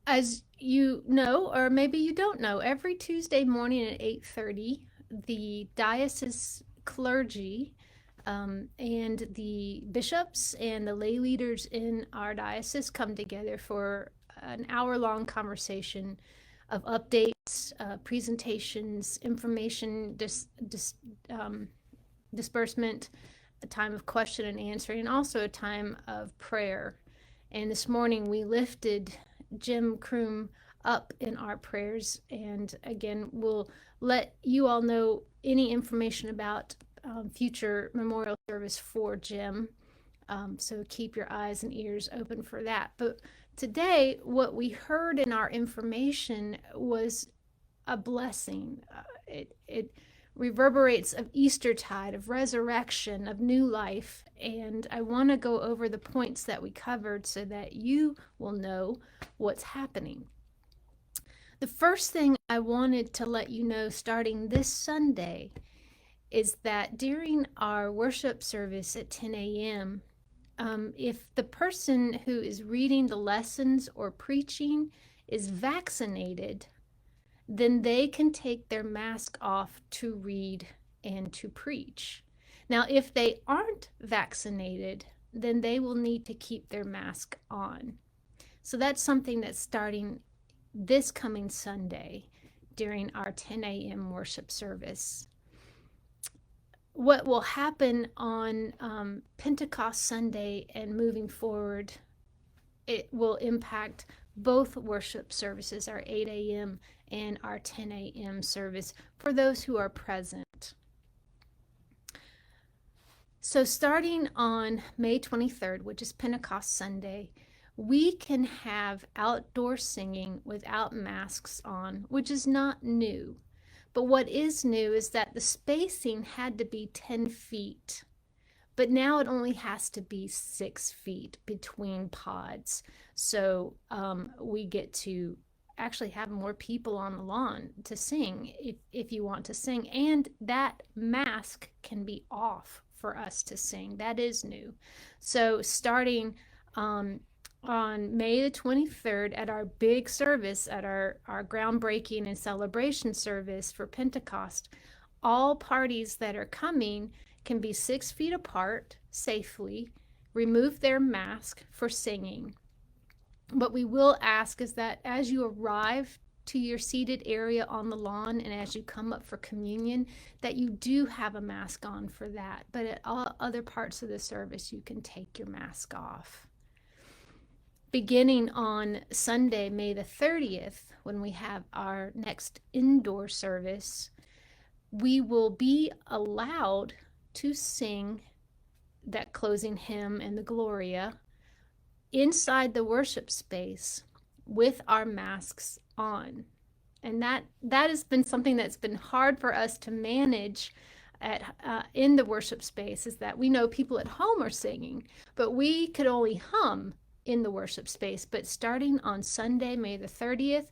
As you know, or maybe you don't know, every Tuesday morning at 8:30, the diocese clergy and the bishops and the lay leaders in our diocese come together for an hour-long conversation of updates, presentations, information disbursement, a time of question and answering, and also a time of prayer. And this morning we lifted Jim Croom up in our prayers. And again, we'll let you all know any information about future memorial service for Jim. So keep your eyes and ears open for that. But today, what we heard in our information was a blessing. It reverberates of Eastertide, of resurrection, of new life. And I want to go over the points that we covered so that you will know what's happening. The first thing I wanted to let you know starting this Sunday is that during our worship service at 10 a.m., if the person who is reading the lessons or preaching is vaccinated, then they can take their mask off to read and to preach. Now, if they aren't vaccinated, then they will need to keep their mask on. So that's something that's starting this coming Sunday during our 10 a.m. worship service. What will happen on Pentecost Sunday and moving forward, it will impact both worship services, our 8 a.m. and our 10 a.m. service, for those who are present. So starting on May 23rd, which is Pentecost Sunday, we can have outdoor singing without masks on, which is not new. But what is new is that the spacing had to be 10 feet. But now it only has to be 6 feet between pods. So we get to actually have more people on the lawn to sing if you want to sing. And that mask can be off for us to sing. That is new. So starting on May the 23rd at our big service, at our groundbreaking and celebration service for Pentecost, all parties that are coming can be 6 feet apart safely, remove their mask for singing. What we will ask is that as you arrive to your seated area on the lawn and as you come up for communion, that you do have a mask on for that. But at all other parts of the service, you can take your mask off. Beginning on Sunday, May the 30th, when we have our next indoor service, we will be allowed to sing that closing hymn and the Gloria inside the worship space with our masks on. And that has been something that's been hard for us to manage in the worship space, is that we know people at home are singing, but we could only hum in the worship space. But starting on Sunday, May the 30th,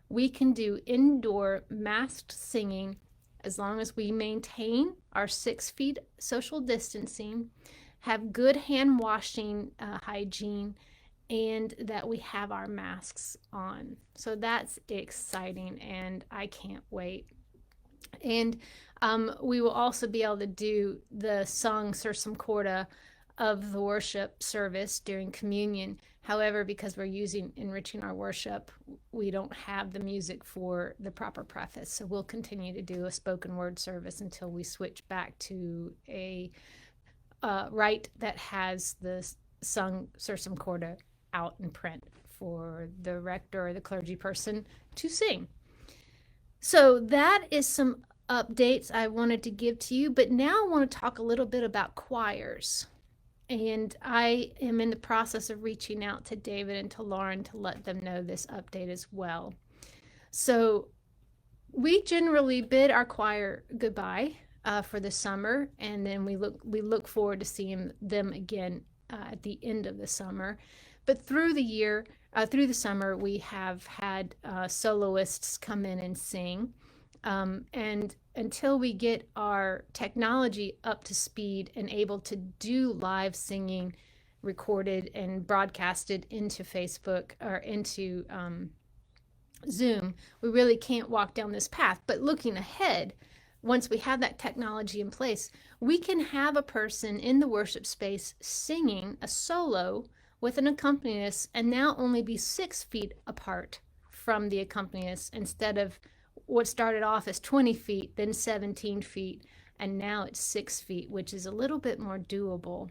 we can do indoor masked singing as long as we maintain our 6 feet social distancing, have good hand washing hygiene, and that we have our masks on. So that's exciting, and I can't wait. And we will also be able to do the song Sursum Corda of the worship service during communion. However, because we're enriching our worship, we don't have the music for the proper preface. So we'll continue to do a spoken word service until we switch back to a rite that has the sung Sursum Corda out in print for the rector or the clergy person to sing. So that is some updates I wanted to give to you. But now I want to talk a little bit about choirs. And I am in the process of reaching out to David and to Lauren to let them know this update as well. So we generally bid our choir goodbye for the summer, and then we look forward to seeing them again at the end of the summer. But through the summer, we have had soloists come in and sing. And until we get our technology up to speed and able to do live singing recorded and broadcasted into Facebook or into Zoom. We really can't walk down this path. But looking ahead, once we have that technology in place, we can have a person in the worship space singing a solo with an accompanist and now only be 6 feet apart from the accompanist instead of what started off as 20 feet, then 17 feet, and now it's 6 feet, which is a little bit more doable.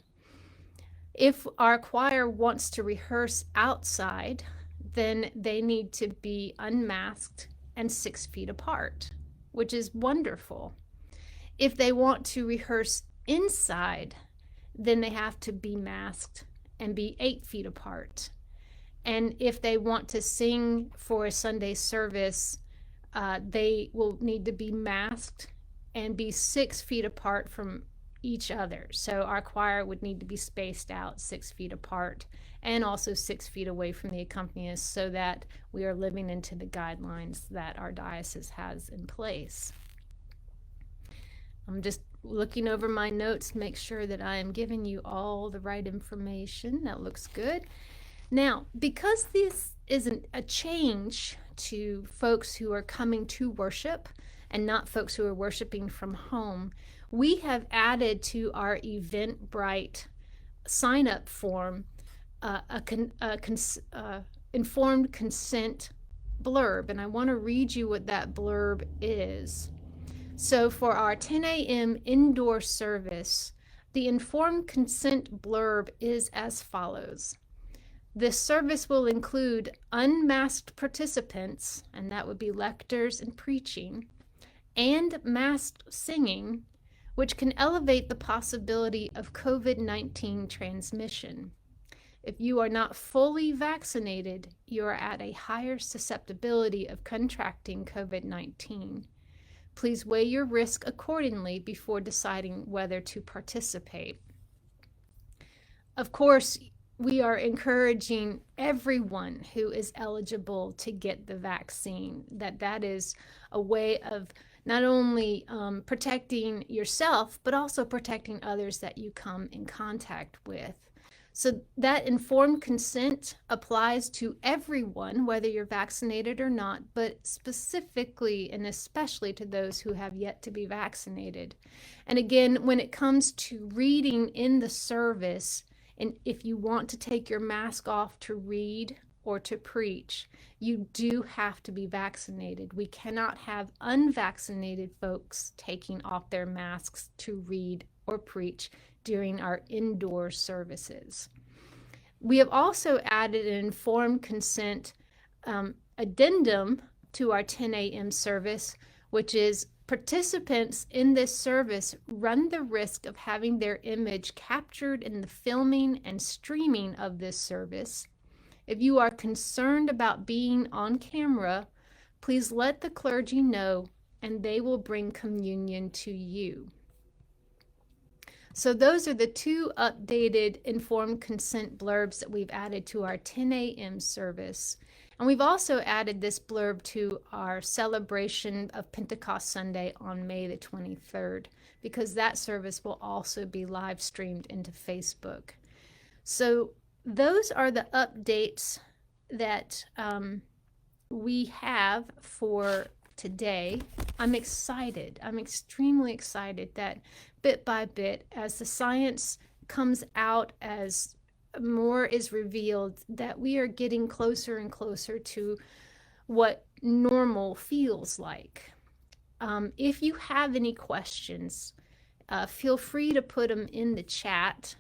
If our choir wants to rehearse outside, then they need to be unmasked and 6 feet apart, which is wonderful. If they want to rehearse inside, then they have to be masked and be 8 feet apart. And if they want to sing for a Sunday service, they will need to be masked and be 6 feet apart from each other. So our choir would need to be spaced out 6 feet apart and also 6 feet away from the accompanist so that we are living into the guidelines that our diocese has in place. I'm just looking over my notes, make sure that I am giving you all the right information. That looks good. Now, because this isn't a change to folks who are coming to worship and not folks who are worshiping from home, we have added to our Eventbrite sign-up form informed consent blurb, and I want to read you what that blurb is. So for our 10 a.m. indoor service, the informed consent blurb is as follows. This service will include unmasked participants, and that would be lectors and preaching, and masked singing, which can elevate the possibility of COVID-19 transmission. If you are not fully vaccinated, you are at a higher susceptibility of contracting COVID-19. Please weigh your risk accordingly before deciding whether to participate. Of course, we are encouraging everyone who is eligible to get the vaccine, that is a way of not only protecting yourself, but also protecting others that you come in contact with. So that informed consent applies to everyone, whether you're vaccinated or not, but specifically and especially to those who have yet to be vaccinated. And again, when it comes to reading in the service, and if you want to take your mask off to read or to preach, you do have to be vaccinated. We cannot have unvaccinated folks taking off their masks to read or preach during our indoor services. We have also added an informed consent addendum to our 10 a.m. service, which is participants in this service run the risk of having their image captured in the filming and streaming of this service. If you are concerned about being on camera, please let the clergy know and they will bring communion to you. So those are the 2 updated informed consent blurbs that we've added to our 10 a.m. service. And we've also added this blurb to our celebration of Pentecost Sunday on May the 23rd, because that service will also be live streamed into Facebook. So those are the updates that we have for today. I'm excited. I'm extremely excited that bit by bit, as the science comes out, as more is revealed, that we are getting closer and closer to what normal feels like. If you have any questions, feel free to put them in the chat.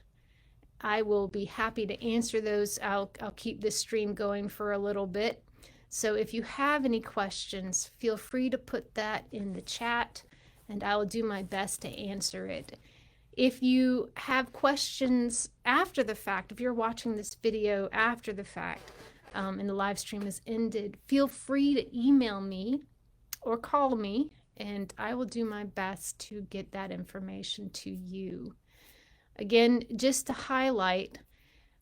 I will be happy to answer those. I'll keep this stream going for a little bit. So if you have any questions, feel free to put that in the chat and I will do my best to answer it. If you have questions after the fact, if you're watching this video after the fact and the live stream is ended, feel free to email me or call me and I will do my best to get that information to you. Again, just to highlight,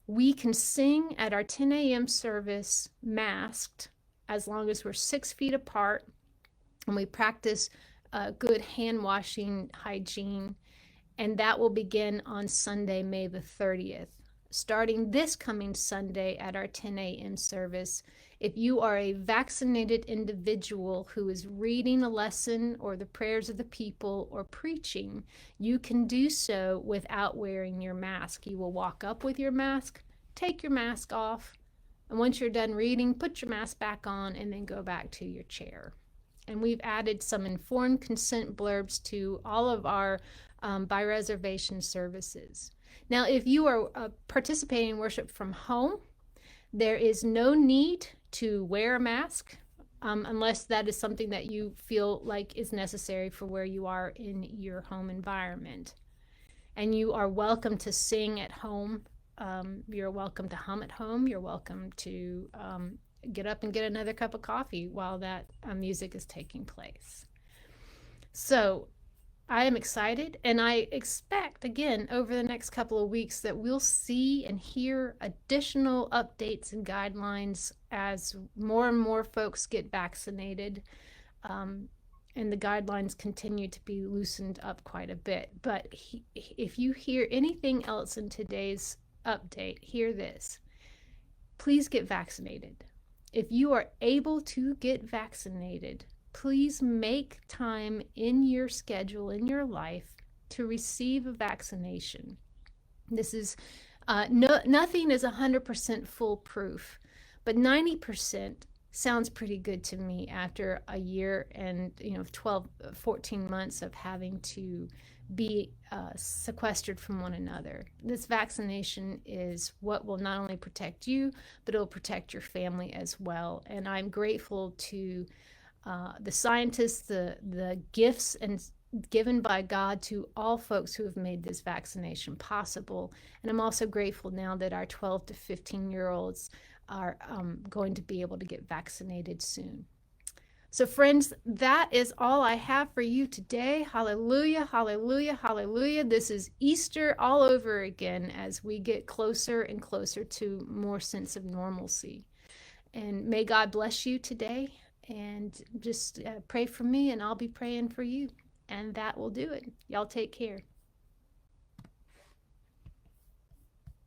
we can sing at our 10 a.m. service masked as long as we're 6 feet apart, and we practice good hand washing hygiene, and that will begin on Sunday, May the 30th. starting this coming Sunday at our 10 a.m. service. If you are a vaccinated individual who is reading a lesson or the prayers of the people or preaching, you can do so without wearing your mask. You will walk up with your mask, take your mask off, and once you're done reading, put your mask back on and then go back to your chair. And we've added some informed consent blurbs to all of our by reservation services. Now, if you are participating in worship from home, there is no need to wear a mask unless that is something that you feel like is necessary for where you are in your home environment. And you are welcome to sing at home. You're welcome to hum at home. You're welcome to get up and get another cup of coffee while that music is taking place. So I am excited, and I expect, again, over the next couple of weeks that we'll see and hear additional updates and guidelines as more and more folks get vaccinated, and the guidelines continue to be loosened up quite a bit. But if you hear anything else in today's update, hear this. Please get vaccinated. If you are able to get vaccinated, please make time in your schedule, in your life, to receive a vaccination. This is, nothing is 100% foolproof, but 90% sounds pretty good to me after a year and 14 months of having to be sequestered from one another. This vaccination is what will not only protect you, but it will protect your family as well. And I'm grateful to the scientists, the gifts and given by God to all folks who have made this vaccination possible. And I'm also grateful now that our 12 to 15-year-olds are going to be able to get vaccinated soon. So friends, that is all I have for you today. Hallelujah, hallelujah, hallelujah. This is Easter all over again as we get closer and closer to more sense of normalcy. And may God bless you today. And just pray for me, and I'll be praying for you. And that will do it. Y'all take care.